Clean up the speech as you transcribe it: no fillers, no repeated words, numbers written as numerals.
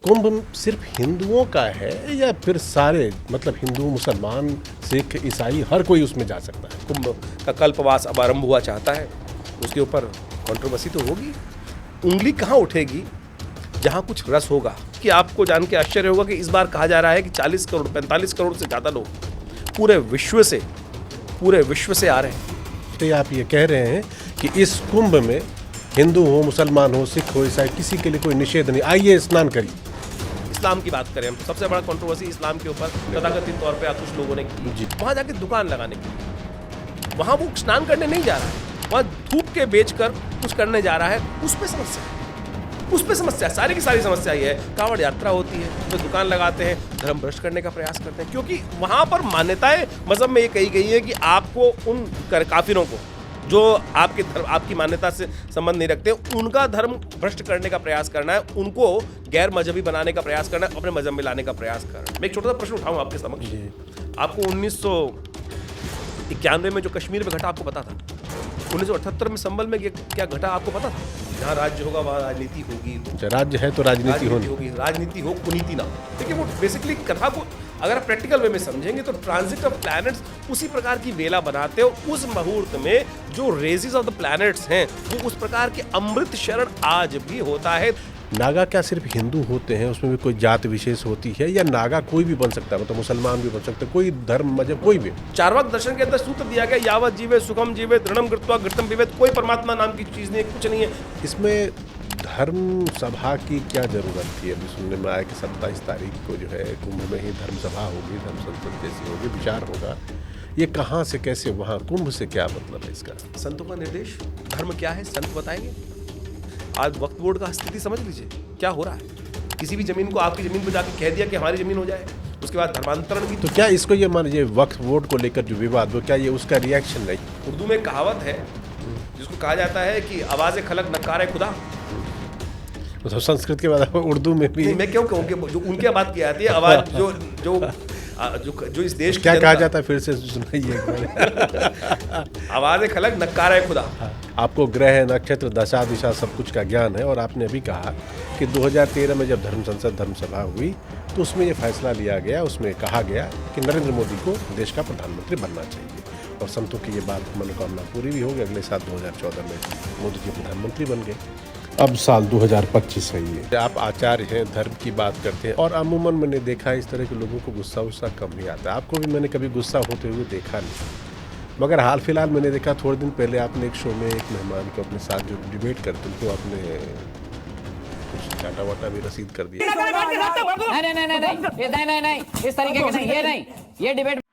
कुंभ सिर्फ हिंदुओं का है या फिर सारे, मतलब हिंदू, मुसलमान, सिख, ईसाई, हर कोई उसमें जा सकता है? कुंभ का कल्पवास अब आरंभ हुआ चाहता है, उसके ऊपर कंट्रोवर्सी तो होगी। उंगली कहाँ उठेगी? जहाँ कुछ रस होगा। कि आपको जान के आश्चर्य होगा कि इस बार कहा जा रहा है कि 40 करोड़ 45 करोड़ से ज़्यादा लोग पूरे विश्व से आ रहे हैं। तो आप ये कह रहे हैं कि इस कुंभ में हिंदू हो, मुसलमान हो, सिख हो, ईसाई, किसी के लिए कोई निषेध नहीं, आइए स्नान करिए। इस्लाम की बात करें हम तो सबसे बड़ा कंट्रोवर्सी इस्लाम के ऊपर तथाकथित तौर पे कुछ लोगों ने की। वहाँ जाके दुकान लगाने की, वहाँ वो स्नान करने नहीं जा रहा है, वहाँ धूप के बेचकर कुछ करने जा रहा है। उस पे समस्या सारी की सारी समस्या ये है। कांवड़ यात्रा होती है, तो दुकान लगाते हैं, धर्म भ्रष्ट करने का प्रयास करते हैं, क्योंकि वहाँ पर मान्यताएं मजहब में ये कही गई है कि आपको उन काफिरों को जो आपकी मान्यता से संबंध नहीं रखते, उनका धर्म भ्रष्ट करने का प्रयास करना है, उनको गैर मजहबी बनाने का प्रयास करना है, अपने मजहब में लाने का प्रयास करना है। मैं एक छोटा सा प्रश्न उठाऊं आपके समक्ष। आपको 1991 में जो कश्मीर में घटा आपको पता था? 1978 में संभल में क्या घटा आपको पता था? जहाँ राज्य होगा वहाँ राजनीति होगी। राज्य है तो राजनीति होगी, राजनीति हो, कुनीति ना। देखिए वो बेसिकली कथा को अगर आप प्रैक्टिकल वे में समझेंगे तो ट्रांजिट ऑफ प्लैनेट्स उसी प्रकार की वेला बनाते हो। उस मुहूर्त में जो रेजेस ऑफ द प्लैनेट्स हैं वो उस प्रकार के अमृत शरण आज भी होता है। नागा क्या सिर्फ हिंदू होते हैं, उसमें भी कोई जात विशेष होती है, या नागा कोई भी बन सकता है, मतलब मुसलमान भी बन सकता है, कोई धर्म मजहब कोई भी? चार्वाक दर्शन के अंदर सूत्र दिया गया, यावत जीवे सुखम जीवे दृढ़म कृत्वा घृतम पिबेत। कोई परमात्मा नाम की चीज नहीं, कुछ नहीं है इसमें। धर्म सभा की क्या जरूरत थी? अभी सुनने में आया कि 27 तारीख को जो है कुंभ में ही धर्म सभा होगी, धर्म संसद जैसी होगी, विचार होगा। ये कहाँ से कैसे, वहाँ कुंभ से क्या मतलब है इसका? संतों का निर्देश। धर्म क्या है संत बताएंगे। आज वक्फ बोर्ड का स्थिति समझ लीजिए क्या हो रहा है। किसी भी जमीन को आपकी जमीन पर जाके कह दिया कि हमारी जमीन हो जाए, उसके बाद धर्मांतरण की। तो क्या इसको ये मान लीजिए वक्फ बोर्ड को लेकर जो विवाद हो, क्या ये उसका रिएक्शन नहीं? उर्दू में कहावत है जिसको कहा जाता है कि आवाज़ खलक नकार खुदा। तो संस्कृत के बाद उर्दू में भी मैं क्यों कहूँ कि जो उनकी बात की जाती है, आवाज जो जो जो इस देश क्या कहा जाता है, फिर से सुनाइए। आवाज़ खलक नकार खुदा। आपको ग्रह, नक्षत्र, दशा, दिशा सब कुछ का ज्ञान है, और आपने अभी कहा कि 2013 में जब धर्म संसद धर्म सभा हुई तो उसमें ये फैसला लिया गया, उसमें कहा गया कि नरेंद्र मोदी को देश का प्रधानमंत्री बनना चाहिए, और संतों की ये बात मनोकामना पूरी भी हो गई। अगले साल 2014 में मोदी जी प्रधानमंत्री बन गए। अब साल 2025 है ये। आप आचार्य हैं, धर्म की बात करते हैं, और अमूमन मैंने देखा है इस तरह के लोगों को गुस्सा कम ही आता है। आपको भी मैंने कभी गुस्सा होते हुए देखा नहीं, मगर हाल फिलहाल मैंने देखा, थोड़े दिन पहले आपने एक शो में एक मेहमान को अपने साथ जो डिबेट करते उनको आपने कुछ डाटा वाटा भी रसीद कर दिया। नहीं, इस तरीके के नहीं, ये डिबेट